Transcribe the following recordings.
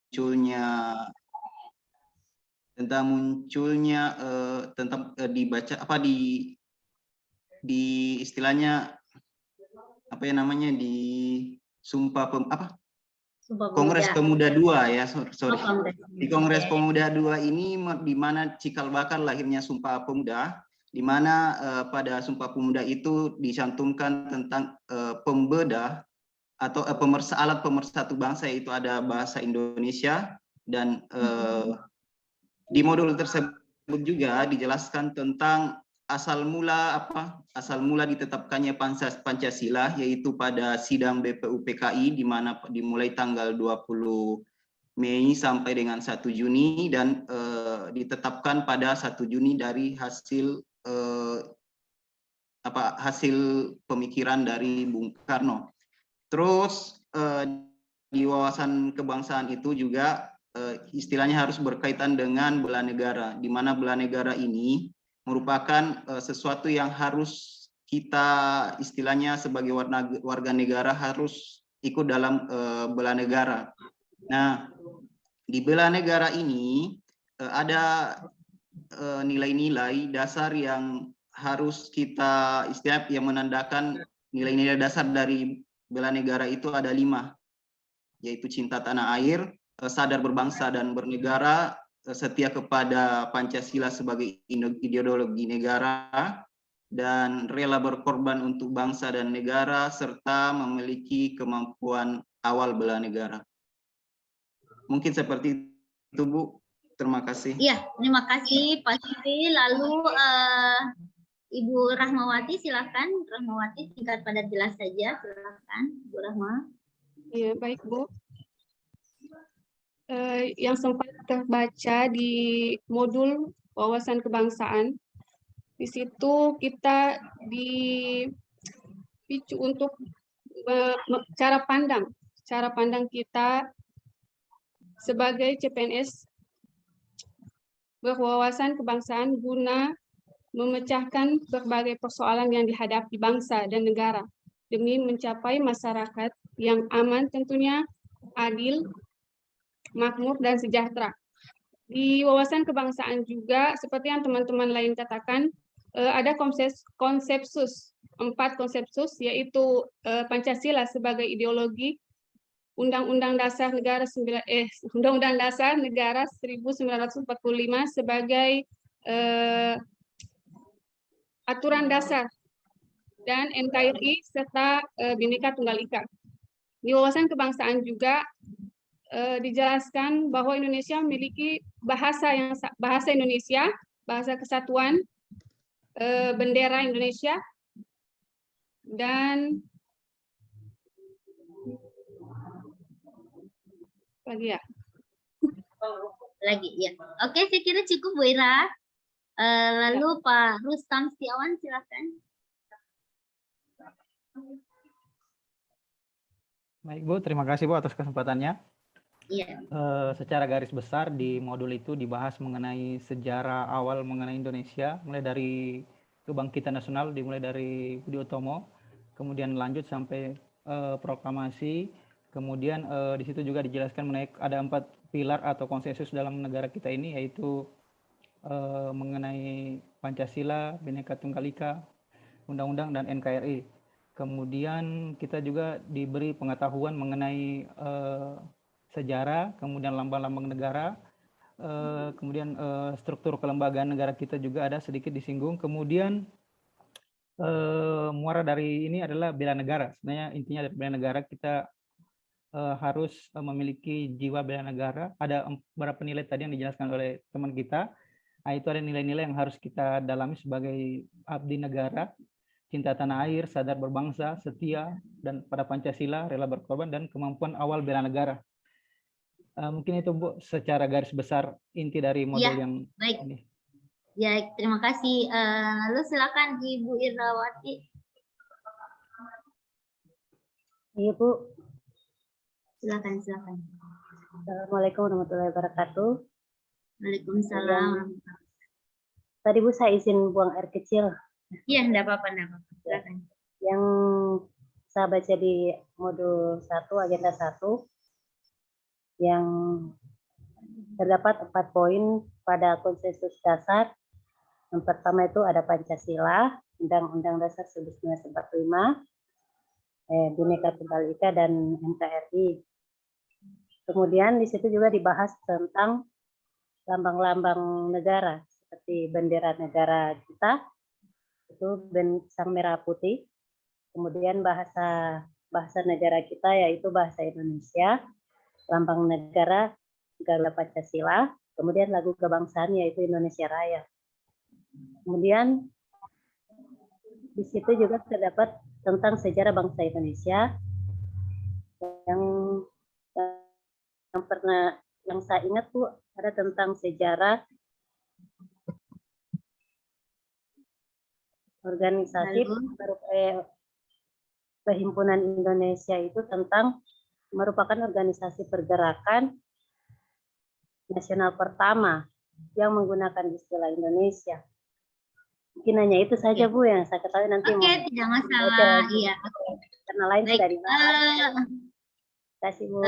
munculnya tentang dibaca apa di istilahnya apa ya namanya di sumpah Kongres Pemuda II ya, sorry. Di Kongres Pemuda II ini di mana cikal bakal lahirnya Sumpah Pemuda, di mana pada Sumpah Pemuda itu dicantumkan tentang pembeda atau alat pemersatu bangsa, yaitu ada bahasa Indonesia, dan di modul tersebut juga dijelaskan tentang asal mula ditetapkannya Pancasila, yaitu pada sidang BPUPKI di mana dimulai tanggal 20 Mei sampai dengan 1 Juni dan ditetapkan pada 1 Juni dari hasil hasil pemikiran dari Bung Karno. Terus di wawasan kebangsaan itu juga istilahnya harus berkaitan dengan bela negara, di mana bela negara ini merupakan sesuatu yang harus kita istilahnya sebagai warga negara harus ikut dalam bela negara. Nah, di bela negara ini ada nilai-nilai dasar yang harus kita istilahnya yang menandakan nilai-nilai dasar dari bela negara itu ada 5, yaitu cinta tanah air, sadar berbangsa dan bernegara, setia kepada Pancasila sebagai ideologi negara, dan rela berkorban untuk bangsa dan negara, serta memiliki kemampuan awal bela negara. Mungkin seperti itu, Bu. Terima kasih. Iya, terima kasih Pak Siti. Lalu Ibu Rahmawati, silakan. Rahmawati, singkat padat jelas saja, silakan, Bu Rahma. Iya, baik Bu. Yang sempat terbaca di modul wawasan kebangsaan, di situ kita dipicu untuk cara pandang kita sebagai CPNS berwawasan kebangsaan guna memecahkan berbagai persoalan yang dihadapi bangsa dan negara demi mencapai masyarakat yang aman, tentunya adil, makmur, dan sejahtera. Di wawasan kebangsaan juga, seperti yang teman-teman lain katakan, ada konsepsus, 4 konsepsus, yaitu Pancasila sebagai ideologi, Undang-Undang Dasar Negara 1945 sebagai aturan dasar, dan NKRI serta Bhinneka Tunggal Ika. Di wawasan kebangsaan juga dijelaskan bahwa Indonesia memiliki bahasa Indonesia, bahasa kesatuan, bendera Indonesia, dan lagi ya. Lagi ya. Oke, saya kira cukup Bu Ira. Lalu Pak Rustam Setiawan, silakan. Baik Bu, terima kasih Bu atas kesempatannya. Iya. Secara garis besar di modul itu dibahas mengenai sejarah awal mengenai Indonesia, mulai dari kebangkitan nasional dimulai dari Budi Utomo, kemudian lanjut sampai proklamasi, kemudian di situ juga dijelaskan mengenai ada 4 pilar atau konsensus dalam negara kita ini, yaitu mengenai Pancasila, Bhinneka Tunggal Ika, Undang-Undang, dan NKRI. Kemudian kita juga diberi pengetahuan mengenai sejarah, kemudian lambang-lambang negara, kemudian struktur kelembagaan negara kita juga ada sedikit disinggung. Kemudian muara dari ini adalah bela negara. Sebenarnya intinya dari bela negara kita harus memiliki jiwa bela negara. Ada beberapa nilai tadi yang dijelaskan oleh teman kita. Nah, itu ada nilai-nilai yang harus kita dalami sebagai abdi negara, cinta tanah air, sadar berbangsa, setia dan pada Pancasila, rela berkorban, dan kemampuan awal bela negara. Mungkin itu Bu secara garis besar inti dari modul yang baik. ini. Ya, terima kasih. Lalu silakan Ibu Irawati. Iya Bu. Silakan. Assalamualaikum warahmatullahi wabarakatuh. Waalaikumsalam. Tadi Bu saya izin buang air kecil. Iya, enggak apa-apa. Silakan. Yang saya baca di modul 1, agenda 1, yang terdapat 4 poin pada konsensus dasar. Yang pertama itu ada Pancasila, Undang-Undang Dasar 1945, Bhinneka Tunggal Ika, dan NKRI. Kemudian di situ juga dibahas tentang lambang-lambang negara, seperti bendera negara kita, itu sang merah putih. Kemudian bahasa negara kita yaitu bahasa Indonesia, lambang negara Garuda Pancasila, kemudian lagu kebangsaan yaitu Indonesia Raya. Kemudian di situ juga terdapat tentang sejarah bangsa Indonesia yang saya ingat tuh ada tentang sejarah organisasi Perhimpunan Indonesia itu tentang merupakan organisasi pergerakan nasional pertama yang menggunakan istilah Indonesia. Mungkin hanya itu saja Bu yang saya ketahui, nanti tidak masalah. Iya. Karena lain Baik. sudah dibahas. Terima kasih Bu.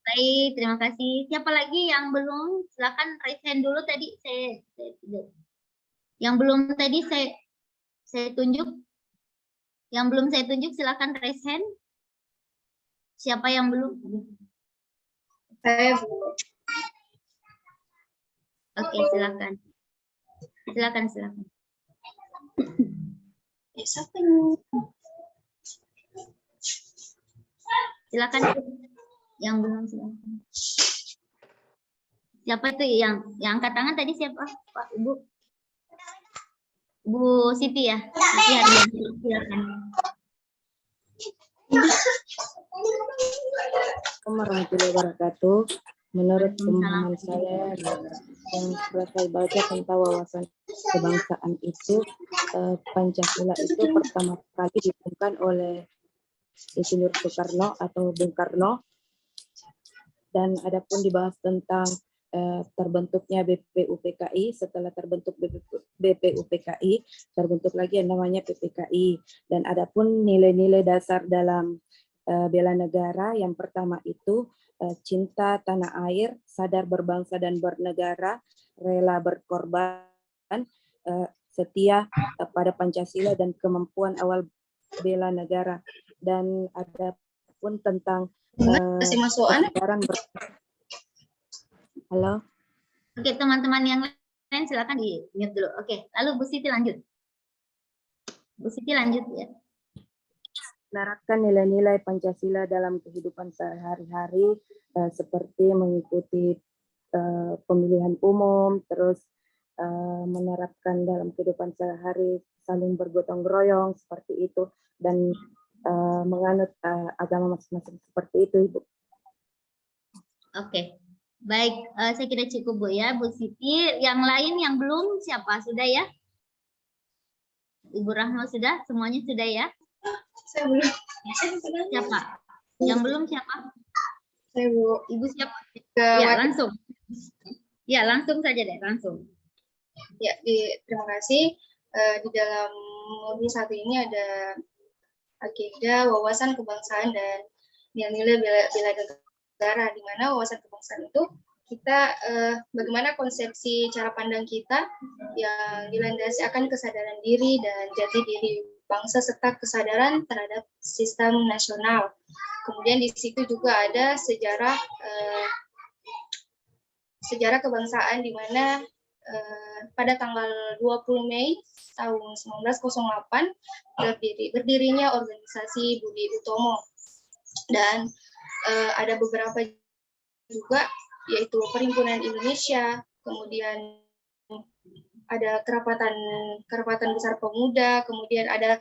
Baik, terima kasih. Siapa lagi yang belum? Silakan raise hand dulu tadi. Yang belum tadi saya tunjuk. Yang belum saya tunjuk silakan raise hand. Siapa yang belum? Saya Bu. Oke, silakan. Silakan. Silakan. Yang belum silakan. Siapa tuh yang angkat tangan tadi siapa? Pak Ibu. Bu Siti ya. Siti Hardianti, silakan. Assalamualaikum warahmatullahi wabarakatuh. Menurut pemahaman saya yang setelah saya baca tentang wawasan kebangsaan itu, Pancasila itu pertama kali ditemukan oleh Insinyur Soekarno atau Bung Karno, dan adapun dibahas tentang terbentuknya BPUPKI. Setelah terbentuk BPUPKI, terbentuk lagi yang namanya PPKI, dan adapun nilai-nilai dasar dalam bela negara yang pertama itu cinta tanah air, sadar berbangsa dan bernegara, rela berkorban, setia pada Pancasila, dan kemampuan awal bela negara. Dan ada pun tentang kesadaran Halo. Oke, teman-teman yang lain silakan di mute dulu. Oke, lalu Bu Siti lanjut. Bu Siti lanjut ya. Menerapkan nilai-nilai Pancasila dalam kehidupan sehari-hari, seperti mengikuti pemilihan umum, terus menerapkan dalam kehidupan sehari-hari saling bergotong royong seperti itu, dan menganut agama masing-masing seperti itu, Ibu. Oke, baik, saya kira cukup Bu ya, Bu Siti. Yang lain yang belum siapa? Sudah ya? Ibu Rahma sudah? Semuanya sudah ya? Saya belum. Siapa? Yang belum siapa? Saya Bu. Ibu siapa? Ya, langsung. Ya, langsung saja deh, langsung. Ya, terima kasih. Di dalam modul 1 ini ada agenda wawasan kebangsaan dan nilai-nilai bela negara, di mana wawasan kebangsaan itu kita bagaimana konsepsi cara pandang kita yang dilandasi akan kesadaran diri dan jati diri bangsa serta kesadaran terhadap sistem nasional. Kemudian di situ juga ada sejarah kebangsaan, di mana pada tanggal 20 Mei tahun 1908 berdirinya organisasi Budi Utomo, dan ada beberapa juga yaitu Perhimpunan Indonesia, kemudian ada kerapatan besar pemuda, kemudian ada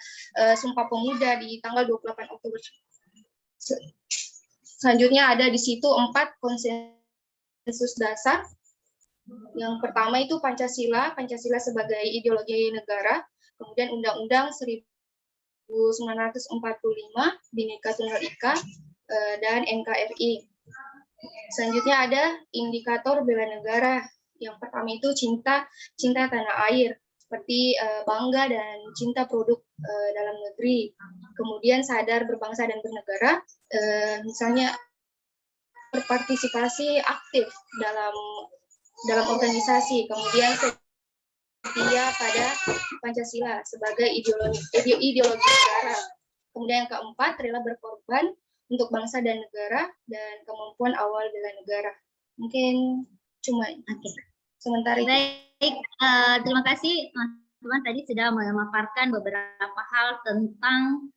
Sumpah Pemuda di tanggal 28 Oktober. Selanjutnya ada di situ 4 konsensus dasar. Yang pertama itu Pancasila sebagai ideologi negara, kemudian Undang-Undang 1945, Bhinneka Tunggal Ika, dan NKRI. Selanjutnya ada indikator bela negara. Yang pertama itu cinta tanah air, seperti bangga dan cinta produk dalam negeri. Kemudian sadar berbangsa dan bernegara, misalnya berpartisipasi aktif dalam organisasi, kemudian setia pada Pancasila sebagai ideologi negara. Kemudian yang keempat, rela berkorban untuk bangsa dan negara dan kemampuan awal bela negara. Mungkin cuma sementara itu. Baik, terima kasih teman-teman tadi sudah memaparkan beberapa hal tentang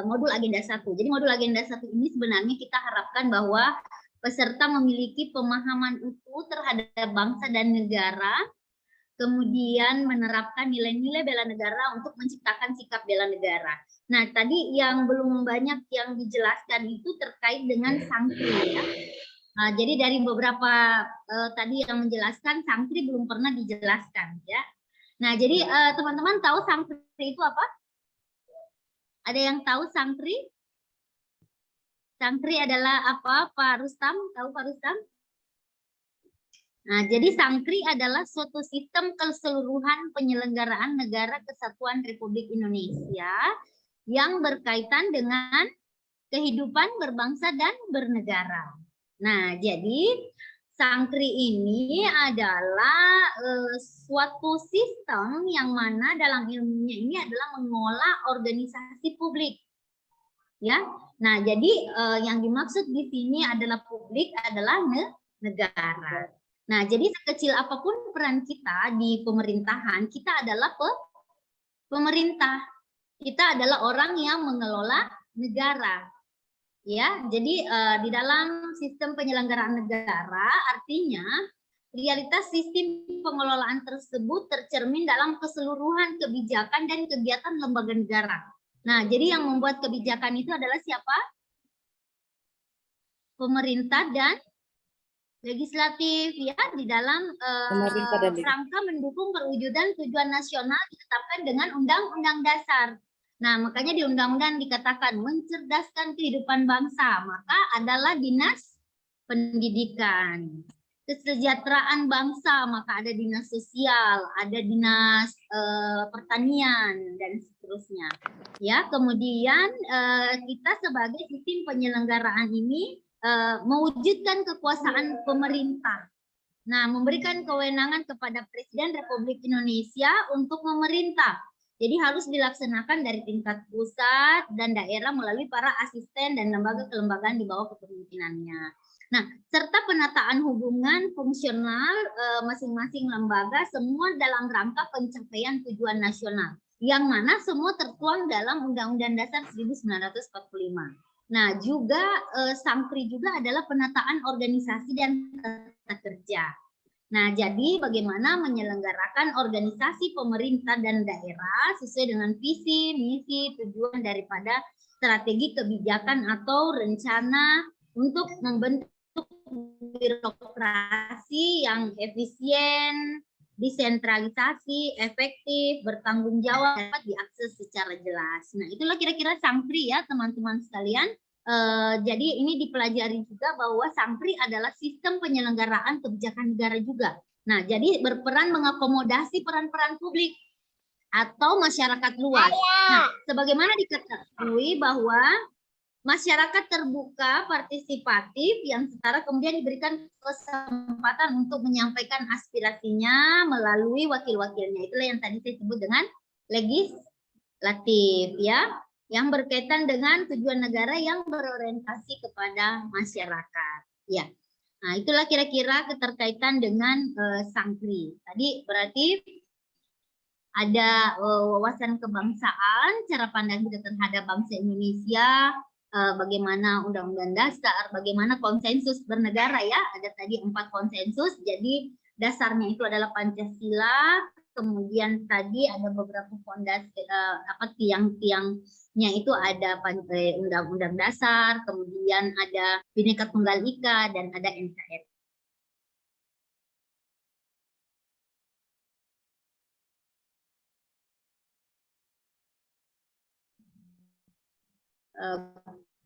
modul agenda 1. Jadi modul agenda 1 ini sebenarnya kita harapkan bahwa peserta memiliki pemahaman utuh terhadap bangsa dan negara, kemudian menerapkan nilai-nilai bela negara untuk menciptakan sikap bela negara. Nah, tadi yang belum banyak yang dijelaskan itu terkait dengan sangkri ya. Nah, jadi dari beberapa tadi yang menjelaskan, sangkri belum pernah dijelaskan ya. Nah, jadi teman-teman tahu sangkri itu apa? Ada yang tahu sangkri? Sangkri adalah apa, Pak Rustam? Tahu Pak Rustam? Nah, jadi sangkri adalah suatu sistem keseluruhan penyelenggaraan Negara Kesatuan Republik Indonesia yang berkaitan dengan kehidupan berbangsa dan bernegara. Nah, jadi sangkri ini adalah suatu sistem yang mana dalam ilmunya ini adalah mengolah organisasi publik. Ya, nah jadi yang dimaksud di sini adalah publik adalah negara. Nah, jadi sekecil apapun peran kita di pemerintahan, kita adalah pemerintah. Kita adalah orang yang mengelola negara. Ya, jadi di dalam sistem penyelenggaraan negara artinya realitas sistem pengelolaan tersebut tercermin dalam keseluruhan kebijakan dan kegiatan lembaga negara. Nah, jadi yang membuat kebijakan itu adalah siapa? Pemerintah dan legislatif ya, di dalam rangka mendukung perwujudan tujuan nasional ditetapkan dengan Undang-Undang Dasar. Nah, makanya di undang-undang dikatakan mencerdaskan kehidupan bangsa, maka adalah dinas pendidikan. Kesejahteraan bangsa, maka ada dinas sosial, ada dinas pertanian dan seterusnya. Ya, kemudian kita sebagai sistem penyelenggaraan ini mewujudkan kekuasaan pemerintah. Nah, memberikan kewenangan kepada Presiden Republik Indonesia untuk memerintah. Jadi harus dilaksanakan dari tingkat pusat dan daerah melalui para asisten dan lembaga kelembagaan di bawah kepemimpinannya. Nah, serta penataan hubungan fungsional masing-masing lembaga semua dalam rangka pencapaian tujuan nasional, yang mana semua tertuang dalam Undang-Undang Dasar 1945. Nah, juga sangkri juga adalah penataan organisasi dan tata kerja. Nah, jadi bagaimana menyelenggarakan organisasi pemerintah dan daerah sesuai dengan visi, misi, tujuan daripada strategi kebijakan atau rencana untuk membentuk birokrasi yang efisien, desentralisasi, efektif, bertanggung jawab, dapat diakses secara jelas. Nah, itulah kira-kira sangkri ya teman-teman sekalian. Jadi ini dipelajari juga bahwa sangkri adalah sistem penyelenggaraan kebijakan negara juga. Nah, jadi berperan mengakomodasi peran-peran publik atau masyarakat luas. Nah, sebagaimana diketahui bahwa masyarakat terbuka, partisipatif, yang setara kemudian diberikan kesempatan untuk menyampaikan aspirasinya melalui wakil-wakilnya. Itulah yang tadi saya sebut dengan legislatif, ya, yang berkaitan dengan tujuan negara yang berorientasi kepada masyarakat. Ya, nah itulah kira-kira keterkaitan dengan sangkri. Tadi berarti ada wawasan kebangsaan, cara pandang kita terhadap bangsa Indonesia, bagaimana Undang-Undang Dasar, bagaimana konsensus bernegara ya. Ada tadi 4 konsensus, jadi dasarnya itu adalah Pancasila. Kemudian tadi ada beberapa fondasi tiang-tiangnya itu ada Undang-Undang Dasar, kemudian ada Bhinneka Tunggal Ika dan ada NKRI.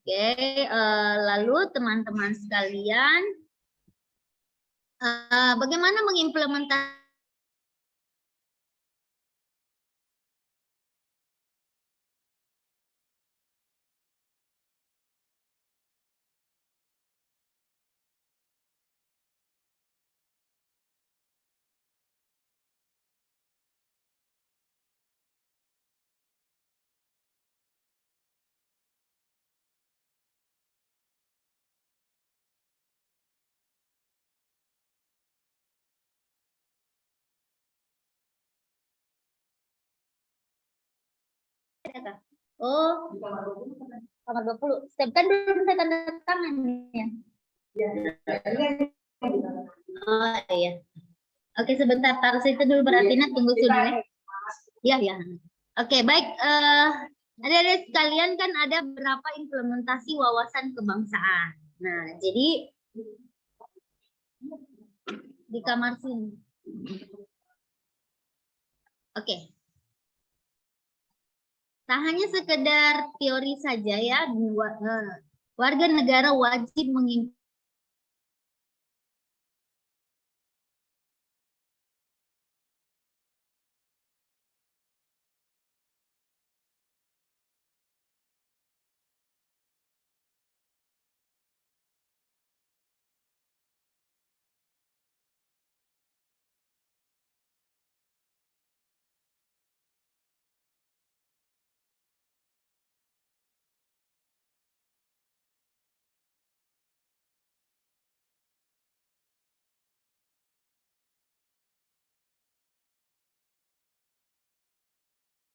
Oke, lalu teman-teman sekalian, bagaimana mengimplementasikan Oh, kamar 20. Step kan belum saya tanda tangan ya. Oh iya. Oke, sebentar, taruh situ dulu berarti tunggu dulu ya. Iya, ya. Oke, baik. Adik-adik sekalian, kan ada beberapa implementasi wawasan kebangsaan. Nah, jadi di kamar sini. Oke. Tak hanya sekedar teori saja ya, warga negara wajib mengimplementasikan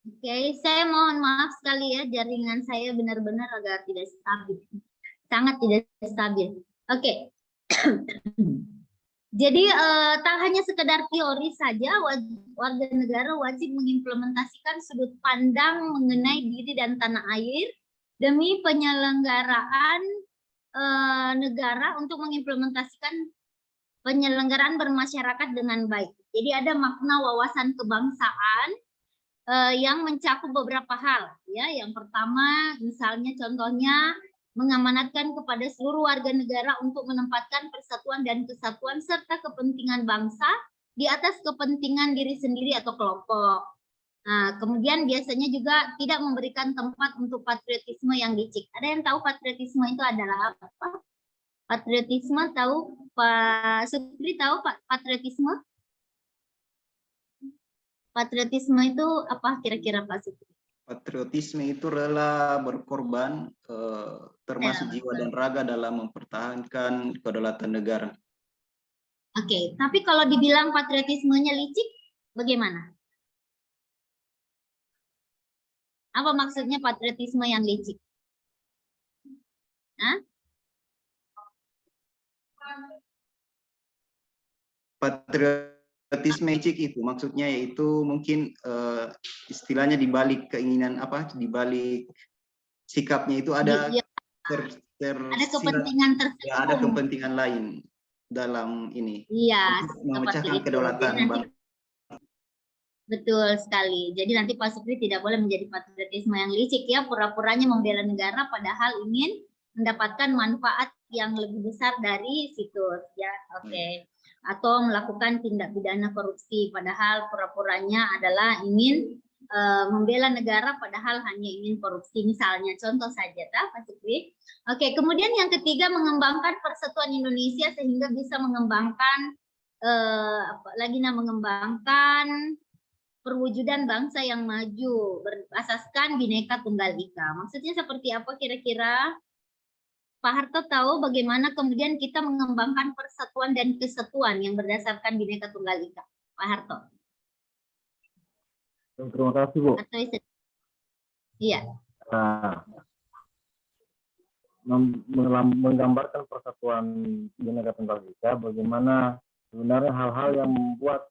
Oke, saya mohon maaf sekali ya, jaringan saya benar-benar agak tidak stabil. Sangat tidak stabil. Oke. Jadi tak hanya sekedar teori saja, warga negara wajib mengimplementasikan sudut pandang mengenai diri dan tanah air demi penyelenggaraan negara untuk mengimplementasikan penyelenggaraan bermasyarakat dengan baik. Jadi ada makna wawasan kebangsaan yang mencakup beberapa hal ya. Yang pertama misalnya contohnya mengamanatkan kepada seluruh warga negara untuk menempatkan persatuan dan kesatuan serta kepentingan bangsa di atas kepentingan diri sendiri atau kelompok. Nah, kemudian biasanya juga tidak memberikan tempat untuk patriotisme yang licik. Ada yang tahu patriotisme itu adalah apa? Patriotisme tahu? Pak Supri tahu Pak patriotisme? Patriotisme itu apa kira-kira Pak Supri? Patriotisme itu rela berkorban, termasuk jiwa dan raga dalam mempertahankan kedaulatan negara. Oke, tapi kalau dibilang patriotismenya licik, bagaimana? Apa maksudnya patriotisme yang licik? Hah? Patriotisme licik itu maksudnya yaitu mungkin istilahnya di balik keinginan apa, di balik sikapnya itu ada ada kepentingan tertentu. Ya, ada kepentingan lain dalam ini. Iya, memecahkan kedaulatan bangsa. Betul sekali. Jadi nanti Pak Supri tidak boleh menjadi patriotisme yang licik ya, pura-puranya membela negara padahal ingin mendapatkan manfaat yang lebih besar dari situs ya. Oke. Atau melakukan tindak pidana korupsi padahal pura-puranya adalah ingin membela negara padahal hanya ingin korupsi misalnya, contoh saja Pak Supri. Oke, kemudian yang ketiga mengembangkan persatuan Indonesia sehingga bisa mengembangkan mengembangkan perwujudan bangsa yang maju berasaskan Bhinneka Tunggal Ika. Maksudnya seperti apa kira-kira? Pak Harto tahu bagaimana kemudian kita mengembangkan persatuan dan kesatuan yang berdasarkan Bhinneka Tunggal Ika? Pak Harto. Terima kasih, Bu. Iya. Menggambarkan persatuan Bhinneka Tunggal Ika, bagaimana sebenarnya hal-hal yang membuat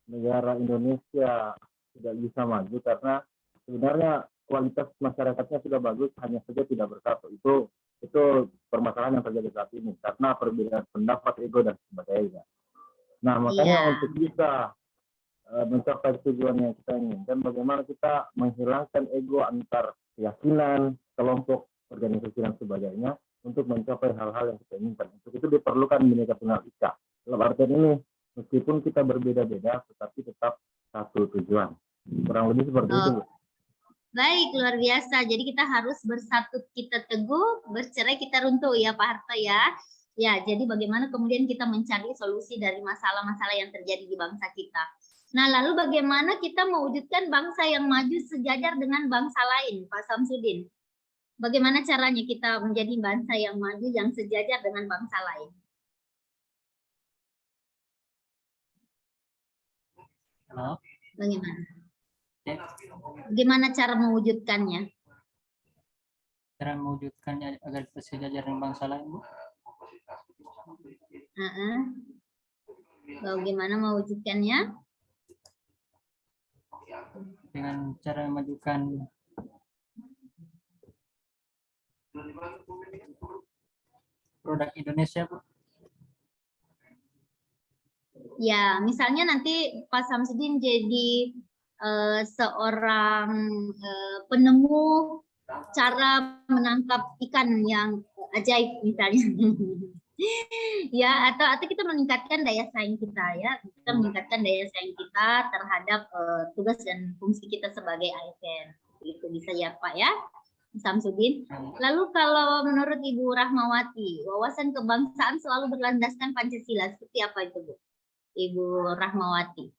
negara Indonesia tidak bisa maju karena sebenarnya kualitas masyarakatnya sudah bagus, hanya saja tidak bersatu. Itu permasalahan yang terjadi saat ini karena perbedaan pendapat, ego dan sebagainya. Nah, makanya untuk bisa mencapai tujuan yang kita inginkan, bagaimana kita menghilangkan ego antar keyakinan, kelompok, organisasi dan sebagainya untuk mencapai hal-hal yang kita inginkan. Untuk itu diperlukan Bhinneka Tunggal Ika. Dalam artian ini, meskipun kita berbeda-beda, tetapi tetap satu tujuan. Kurang lebih seperti itu. Baik, luar biasa. Jadi kita harus bersatu kita teguh, bercerai kita runtuh ya Pak Harto ya. Ya, jadi bagaimana kemudian kita mencari solusi dari masalah-masalah yang terjadi di bangsa kita. Nah, lalu bagaimana kita mewujudkan bangsa yang maju sejajar dengan bangsa lain, Pak Samsudin? Bagaimana caranya kita menjadi bangsa yang maju yang sejajar dengan bangsa lain? Halo. Bagaimana? Bagaimana cara mewujudkannya? cara mewujudkannya agar kita sejajar dengan bangsa lain, Bu? Bagaimana mewujudkannya? Dengan cara memajukan produk Indonesia, Bu. Ya, misalnya nanti Pak Samsudin jadi seorang penemu cara menangkap ikan yang ajaib misalnya. Ya, atau kita meningkatkan daya saing kita ya. Kita meningkatkan daya saing kita terhadap tugas dan fungsi kita sebagai ASN. Itu bisa ya, Pak ya. Samsudin. Lalu kalau menurut Ibu Rahmawati, wawasan kebangsaan selalu berlandaskan Pancasila. Seperti apa itu, Bu? Ibu Rahmawati.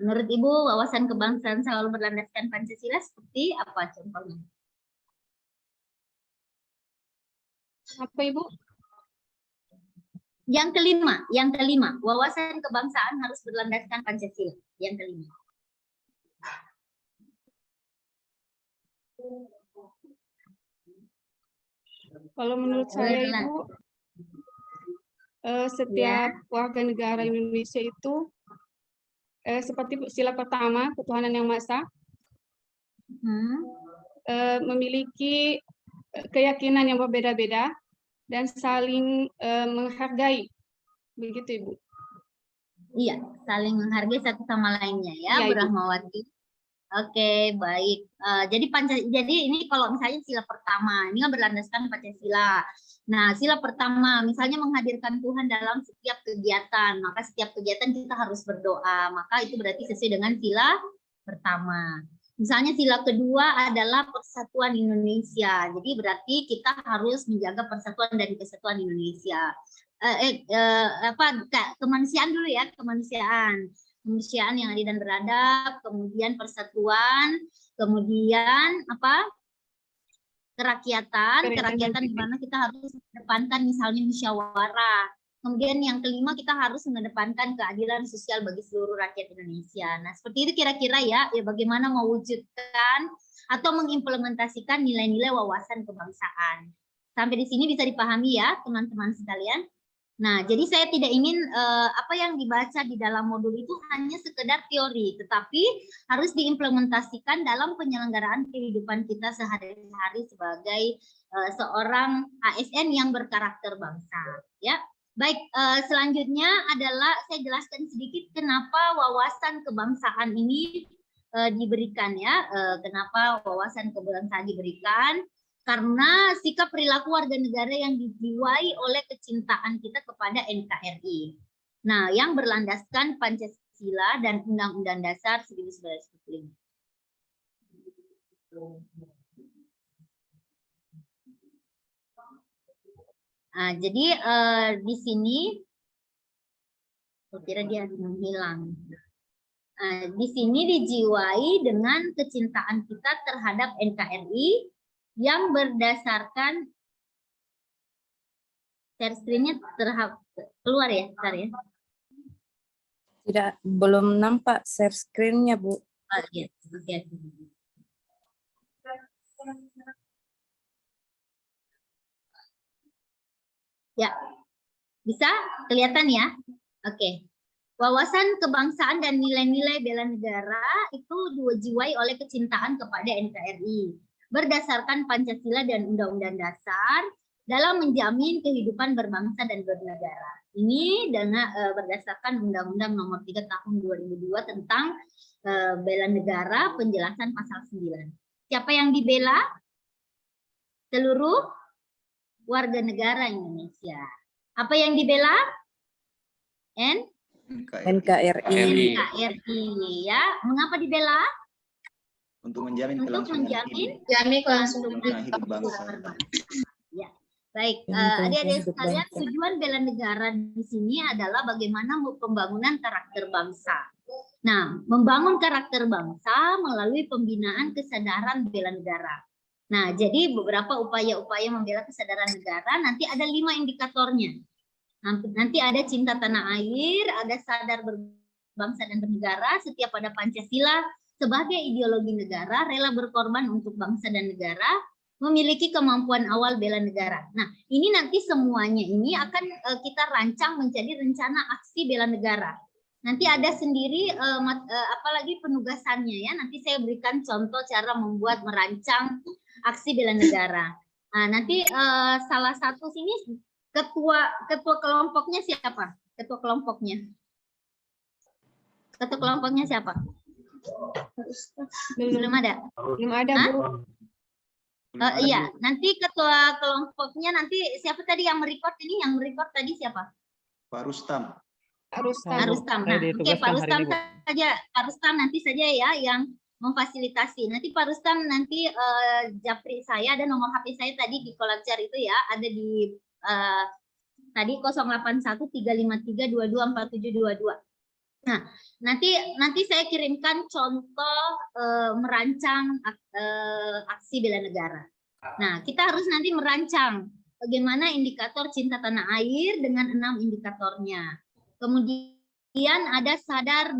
Menurut Ibu, wawasan kebangsaan selalu berlandaskan Pancasila seperti apa contohnya? Apa Ibu? Yang kelima, wawasan kebangsaan harus berlandaskan Pancasila. Yang kelima. Kalau menurut saya Ibu, setiap warga negara Indonesia itu seperti sila pertama, ketuhanan yang maha esa, memiliki keyakinan yang berbeda-beda dan saling menghargai, begitu Ibu. Iya, saling menghargai satu sama lainnya ya, Bu Rahmawati. Oke, baik. Jadi ini kalau misalnya sila pertama, ini kan berlandaskan Pancasila. Nah, sila pertama, misalnya menghadirkan Tuhan dalam setiap kegiatan, maka setiap kegiatan kita harus berdoa, maka itu berarti sesuai dengan sila pertama. Misalnya sila kedua adalah persatuan Indonesia, jadi berarti kita harus menjaga persatuan dan kesatuan Indonesia. Kemanusiaan dulu ya, kemanusiaan yang adil dan beradab, kemudian persatuan, kemudian kerakyatan di mana kita harus mengedepankan misalnya musyawarah. Kemudian yang kelima kita harus mengedepankan keadilan sosial bagi seluruh rakyat Indonesia. Nah, seperti itu kira-kira ya bagaimana mewujudkan atau mengimplementasikan nilai-nilai wawasan kebangsaan. Sampai di sini bisa dipahami ya, teman-teman sekalian. Nah, jadi saya tidak ingin apa yang dibaca di dalam modul itu hanya sekedar teori, tetapi harus diimplementasikan dalam penyelenggaraan kehidupan kita sehari-hari sebagai seorang ASN yang berkarakter bangsa. Ya, baik. Selanjutnya adalah saya jelaskan sedikit kenapa wawasan kebangsaan ini diberikan ya. Kenapa wawasan kebangsaan diberikan? Karena sikap perilaku warga negara yang dijiwai oleh kecintaan kita kepada NKRI. Nah, yang berlandaskan Pancasila dan Undang-Undang Dasar 1945. Nah, jadi di sini, saya kira dia menghilang. Di sini dijiwai dengan kecintaan kita terhadap NKRI yang berdasarkan share screen-nya keluar ya, bentar ya. Tidak, belum nampak share screen-nya, Bu. Iya. Oke. Ya, bisa kelihatan ya? Oke. Wawasan kebangsaan dan nilai-nilai bela negara itu dijiwai oleh kecintaan kepada NKRI. Berdasarkan Pancasila dan Undang-Undang Dasar dalam menjamin kehidupan berbangsa dan bernegara. Ini berdasarkan Undang-Undang Nomor 3 Tahun 2002 tentang bela negara, penjelasan pasal 9. Siapa yang dibela? Seluruh warga negara Indonesia. Apa yang dibela? NKRI. Ya. Mengapa dibela? Untuk menjamin kelangsungan hidup bangsa. Ya, baik. Adik-adik sekalian, tujuan bela negara di sini adalah bagaimana pembangunan karakter bangsa. Nah, membangun karakter bangsa melalui pembinaan kesadaran bela negara. Nah, jadi beberapa upaya-upaya membela kesadaran negara nanti ada 5 indikatornya. Nanti ada cinta tanah air, ada sadar berbangsa dan bernegara, setia pada Pancasila, sebagai ideologi negara, rela berkorban untuk bangsa dan negara, memiliki kemampuan awal bela negara. Nah, ini nanti semuanya ini akan kita rancang menjadi rencana aksi bela negara. Nanti ada sendiri apalagi penugasannya ya. Nanti saya berikan contoh cara membuat merancang aksi bela negara. Nah, nanti salah satu sini ketua kelompoknya siapa? Ketua kelompoknya siapa? Belum ada. Belum ada, Bu. Iya, nanti ketua kelompoknya nanti siapa tadi yang merecord ini? Yang merecord tadi siapa? Pak Rustam. Pak Rustam. Nah, oke, Pak Rustam saja. Pak Rustam nanti saja ya yang memfasilitasi. Nanti Pak Rustam nanti japri saya ada nomor HP saya tadi di Kolabjar itu ya, ada di tadi 081353224722. Nah, nanti saya kirimkan contoh merancang aksi bela negara. Nah, kita harus nanti merancang bagaimana indikator cinta tanah air dengan 6 indikatornya. Kemudian ada sadar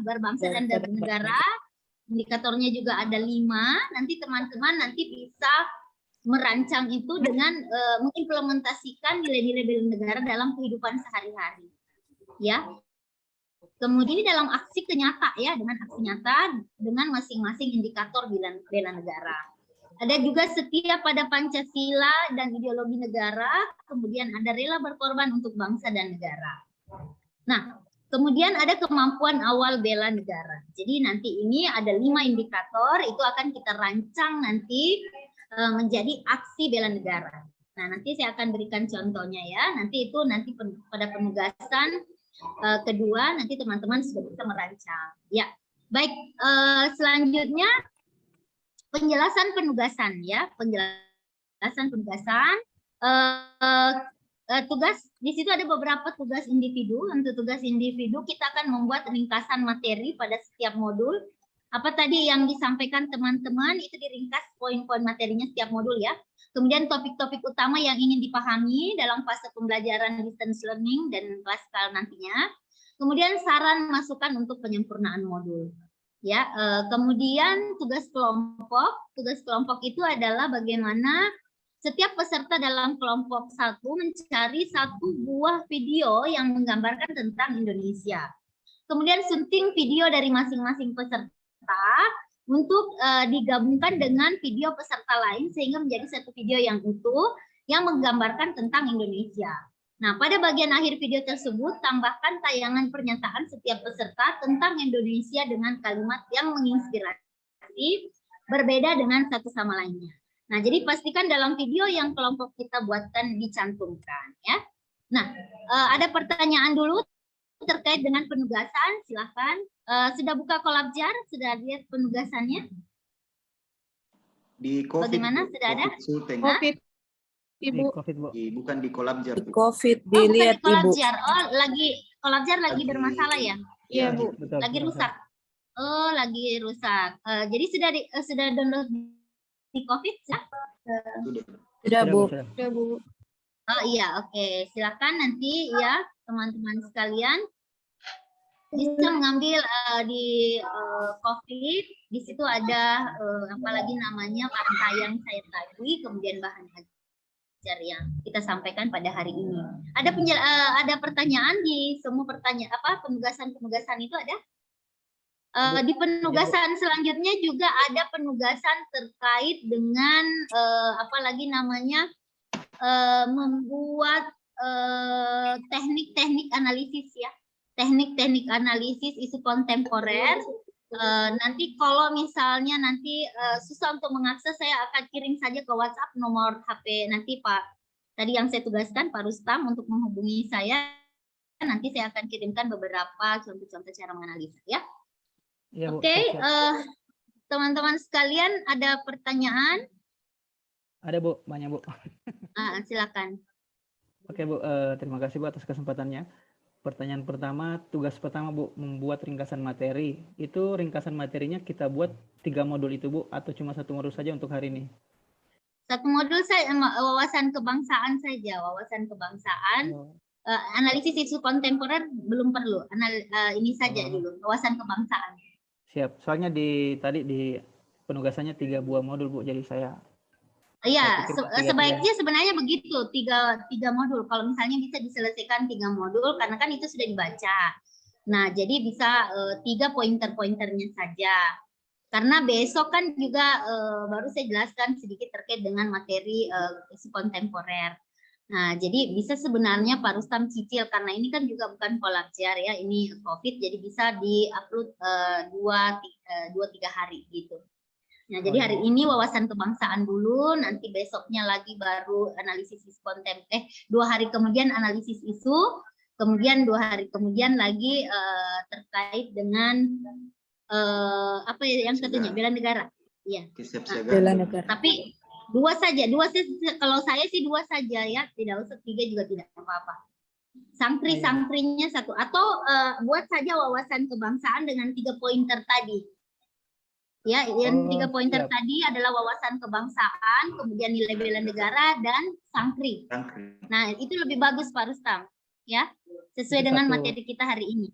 berbangsa dan bernegara, indikatornya juga ada 5. Nanti teman-teman nanti bisa merancang itu dengan mengimplementasikan nilai-nilai bela negara dalam kehidupan sehari-hari. Ya. Kemudian ini dalam aksi nyata ya, dengan aksi nyata dengan masing-masing indikator bela negara. Ada juga setia pada Pancasila dan ideologi negara, kemudian ada rela berkorban untuk bangsa dan negara. Nah, kemudian ada kemampuan awal bela negara. Jadi nanti ini ada 5 indikator, itu akan kita rancang nanti menjadi aksi bela negara. Nah, nanti saya akan berikan contohnya ya. Nanti pada penugasan kedua nanti teman-teman sudah bisa merancang. Ya, baik. Selanjutnya penjelasan penugasan ya, penjelasan penugasan. Tugas di situ ada beberapa tugas individu. Untuk tugas individu kita akan membuat ringkasan materi pada setiap modul. Apa tadi yang disampaikan teman-teman itu diringkas poin-poin materinya setiap modul ya. Kemudian topik-topik utama yang ingin dipahami dalam fase pembelajaran distance learning dan klasikal nantinya. Kemudian saran masukan untuk penyempurnaan modul. Ya, kemudian tugas kelompok itu adalah bagaimana setiap peserta dalam kelompok 1 mencari 1 buah video yang menggambarkan tentang Indonesia. Kemudian syuting video dari masing-masing peserta untuk digabungkan dengan video peserta lain sehingga menjadi satu video yang utuh yang menggambarkan tentang Indonesia. Nah, pada bagian akhir video tersebut tambahkan tayangan pernyataan setiap peserta tentang Indonesia dengan kalimat yang menginspirasi berbeda dengan satu sama lainnya. Nah, jadi pastikan dalam video yang kelompok kita buatkan dicantumkan ya. Nah, ada pertanyaan dulu terkait dengan penugasan, silahkan. Sudah buka Kolabjar? Sudah lihat penugasannya? Di COVID, bagaimana? Sudah ada? COVID, Ibu. Bukan di Kolabjar. Di COVID dilihat bukan di Ibu. Kolabjar. Kolabjar lagi bermasalah ya? Iya, Bu. Lagi rusak. Oh, lagi rusak. Jadi sudah download di COVID ya? Sudah, Bu. Sudah, Bu. Oh iya, oke. Silakan nanti ya teman-teman sekalian bisa mengambil di COVID. Di situ ada apalagi namanya rangkaian saya tadi, kemudian bahan ajar yang kita sampaikan pada hari ini. Ada pertanyaan di semua penugasan itu ada? Di penugasan selanjutnya juga ada penugasan terkait dengan apalagi namanya membuat teknik-teknik analisis ya, teknik-teknik analisis isu kontemporer. Nanti kalau misalnya nanti susah untuk mengakses, saya akan kirim saja ke WhatsApp nomor HP nanti Pak tadi yang saya tugaskan Pak Rustam untuk menghubungi saya. Nanti saya akan kirimkan beberapa contoh-contoh cara menganalisa ya. Ya, Bu. Oke, teman-teman sekalian ada pertanyaan? Ada Bu, banyak Bu. Silakan. Oke Bu, terima kasih Bu atas kesempatannya. Pertanyaan pertama, tugas pertama Bu, membuat ringkasan materi. Itu ringkasan materinya kita buat 3 modul itu Bu, atau cuma 1 modul saja untuk hari ini? 1 modul saya wawasan kebangsaan saja, wawasan kebangsaan. Analisis isu kontemporer belum perlu. Ini saja dulu, wawasan kebangsaan. Siap. Soalnya tadi di penugasannya 3 buah modul, Bu. Jadi saya Iya, pikir tiga-tiga. sebaiknya sebenarnya begitu, tiga modul. Kalau misalnya bisa diselesaikan 3 modul, karena kan itu sudah dibaca. Nah, jadi bisa 3 pointer-pointernya saja. Karena besok kan juga baru saya jelaskan sedikit terkait dengan materi isu kontemporer. Nah, jadi bisa sebenarnya Pak Rustam cicil, karena ini kan juga bukan pelajar ya, ini COVID, jadi bisa di-upload 2-3 hari gitu. Nah, jadi hari ini wawasan kebangsaan dulu, nanti besoknya lagi baru analisis isu 2 hari kemudian analisis isu, kemudian 2 hari kemudian lagi terkait dengan apa ya yang satunya, bela negara. Iya. Bela negara. Tapi 2 saja, kalau saya sih 2 saja ya, tidak usah 3 juga tidak apa-apa. Sangkrinya 1, atau buat saja wawasan kebangsaan dengan 3 pointer tadi. Ya, yang 3 pointer tadi adalah wawasan kebangsaan, kemudian nilai bela negara, dan sangkri. Nah, itu lebih bagus Pak Rustam, ya, sesuai Itu dengan satu. materi kita hari ini.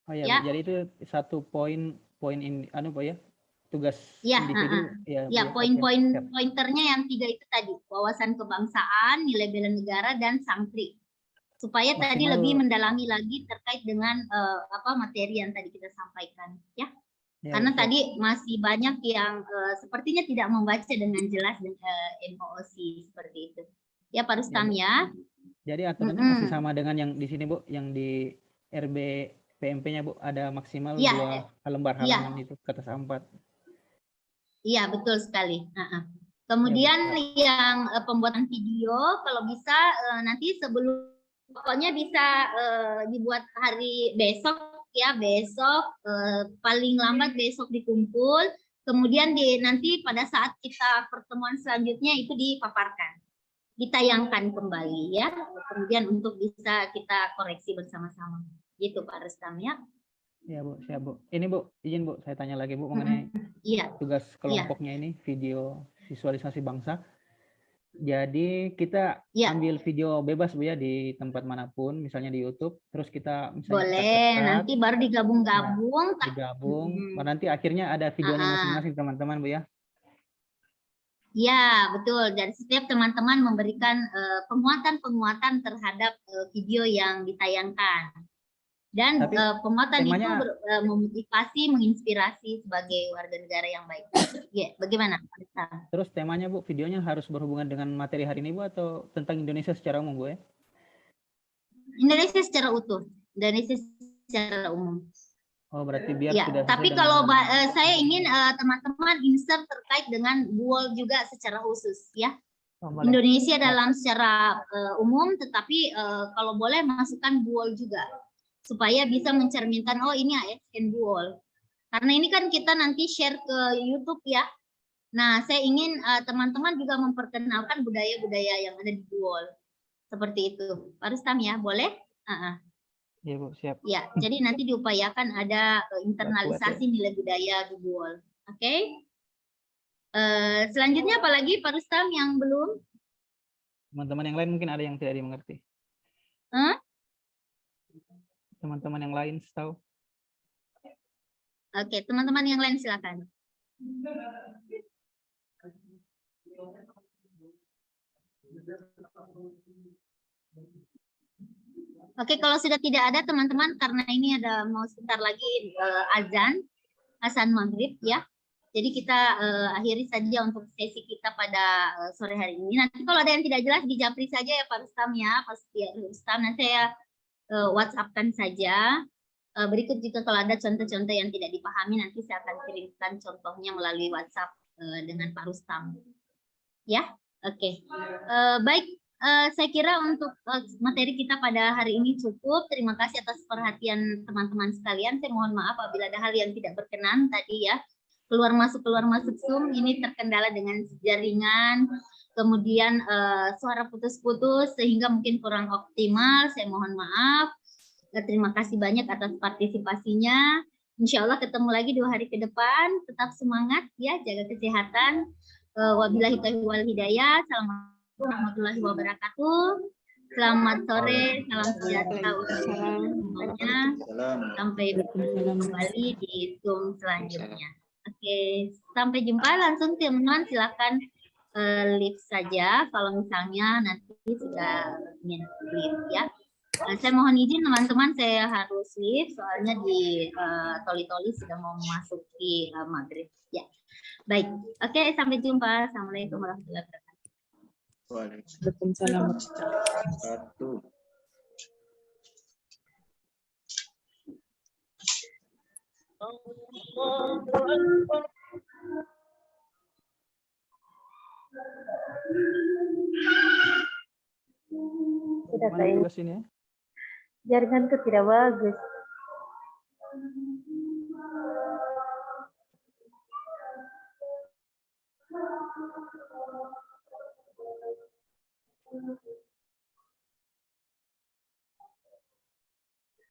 Oh iya, Ya. Bu. Jadi itu 1 poin ini, Pak ya, tugas Ya, individu. Ya, poin-poin pointernya yang 3 itu tadi, wawasan kebangsaan, nilai bela negara, dan sangkri. Supaya tadi Maksimal. lebih mendalami lagi terkait dengan materi yang tadi kita sampaikan, ya. Karena tadi masih banyak yang sepertinya tidak membaca dengan jelas MOOC seperti itu. Ya Pak Rustam ya. Jadi aturannya masih sama dengan yang di sini, Bu, yang di RB PMP-nya, Bu, ada maksimal 2 lembar halaman itu ke atas 4. Iya, betul sekali. Kemudian yang pembuatan video kalau bisa nanti sebelum, pokoknya bisa dibuat hari besok ya, besok paling lambat besok dikumpul, kemudian nanti pada saat kita pertemuan selanjutnya itu dipaparkan, ditayangkan kembali ya, kemudian untuk bisa kita koreksi bersama-sama gitu Pak Rustam ya. Iya Bu, siap Bu. Ini Bu, izin Bu, saya tanya lagi Bu mengenai tugas kelompoknya ini, video visualisasi bangsa. Jadi kita ambil video bebas Bu ya di tempat manapun, misalnya di YouTube, terus kita misalnya boleh, nanti baru digabung-gabung. Digabung, nanti akhirnya ada videonya masing-masing teman-teman Bu ya. Ya, betul. Dan setiap teman-teman memberikan penguatan-penguatan terhadap video yang ditayangkan. Dan penguatan itu memotivasi, menginspirasi sebagai warga negara yang baik. Ya, bagaimana? Terus temanya Bu, videonya harus berhubungan dengan materi hari ini Bu, atau tentang Indonesia secara umum Bu ya? Indonesia secara utuh, Indonesia secara umum. Oh, berarti biar ya, sudah. Tapi kalau saya ingin teman-teman insert terkait dengan Buol juga secara khusus ya. Indonesia dalam secara umum, tetapi kalau boleh masukkan Buol juga, supaya bisa mencerminkan, oh ini ASN Buol. Karena ini kan kita nanti share ke YouTube ya. Nah, saya ingin teman-teman juga memperkenalkan budaya-budaya yang ada di Buol. Seperti itu. Pak Rustam ya, boleh? Iya Bu, siap. Ya, jadi nanti diupayakan ada internalisasi nilai budaya di Buol. Oke? Selanjutnya apalagi Pak Rustam yang belum? Teman-teman yang lain mungkin ada yang tidak dimengerti. Teman-teman yang lain tahu. Oke, teman-teman yang lain silakan. Oke, kalau sudah tidak ada teman-teman, karena ini ada mau sebentar lagi azan maghrib ya. Jadi kita akhiri saja untuk sesi kita pada sore hari ini. Nanti kalau ada yang tidak jelas dijapri saja ya Pak Rustam ya, Pak Rustam. Nanti saya WhatsApp-kan saja. Berikut juga kalau ada contoh-contoh yang tidak dipahami, nanti saya akan kirimkan contohnya melalui WhatsApp dengan Pak Rustam. Ya, oke. Baik, saya kira untuk materi kita pada hari ini cukup. Terima kasih atas perhatian teman-teman sekalian. Saya mohon maaf apabila ada hal yang tidak berkenan tadi ya. Keluar masuk Zoom ini terkendala dengan jaringan. Kemudian suara putus-putus sehingga mungkin kurang optimal, saya mohon maaf. Terima kasih banyak atas partisipasinya. Insya Allah ketemu lagi 2 hari ke depan. Tetap semangat ya, jaga kesehatan. Wabillahi taufiq wal hidayah. Assalamualaikum warahmatullahi wabarakatuh. Selamat sore, salam sejahtera untuk semuanya. Salam. Sampai kembali di Zoom selanjutnya. Oke, sampai jumpa. Langsung teman-teman silakan live saja kalau misalnya nanti sudah ingin live ya. Saya mohon izin teman-teman, saya harus live soalnya di Toli-Toli sudah mau memasuki maghrib ya. Baik, oke, sampai jumpa. Assalamualaikum warahmatullahi wabarakatuh. Waalaikumsalam. Sudah Mana saya tugas ini ya? jaringanku tidak bagus.